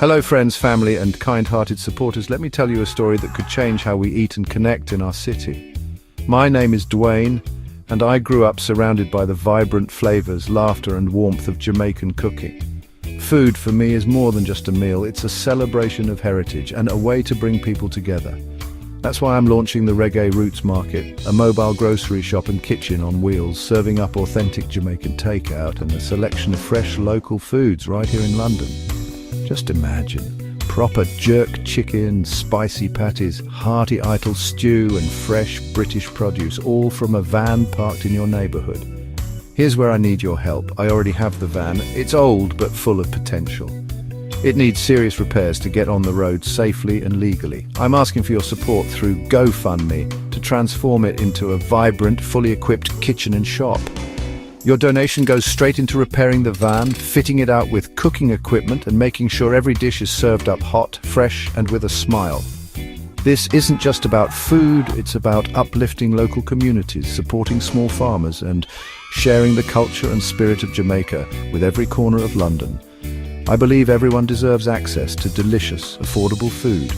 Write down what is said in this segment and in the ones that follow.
Hello friends, family and kind-hearted supporters. Let me tell you a story that could change how we eat and connect in our city. My name is Dwayne, and I grew up surrounded by the vibrant flavors, laughter and warmth of Jamaican cooking. Food for me is more than just a meal, it's a celebration of heritage and a way to bring people together. That's why I'm launching the Reggae Roots Market, a mobile grocery shop and kitchen on wheels, serving up authentic Jamaican takeout and a selection of fresh local foods right here in London. Just imagine, proper jerk chicken, spicy patties, hearty idle stew and fresh British produce, all from a van parked in your neighbourhood. Here's where I need your help. I already have the van. It's old but full of potential. It needs serious repairs to get on the road safely and legally. I'm asking for your support through GoFundMe to transform it into a vibrant, fully equipped kitchen and shop. Your donation goes straight into repairing the van, fitting it out with cooking equipment and making sure every dish is served up hot, fresh and with a smile. This isn't just about food, it's about uplifting local communities, supporting small farmers and sharing the culture and spirit of Jamaica with every corner of London. I believe everyone deserves access to delicious, affordable food.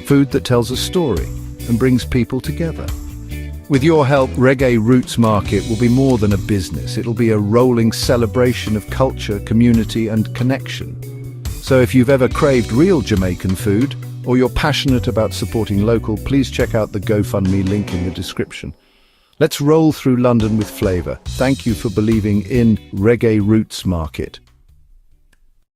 Food that tells a story and brings people together. With your help, Reggae Roots Market will be more than a business. It'll be a rolling celebration of culture, community and connection. So if you've ever craved real Jamaican food, or you're passionate about supporting local, please check out the GoFundMe link in the description. Let's roll through London with flavour. Thank you for believing in Reggae Roots Market.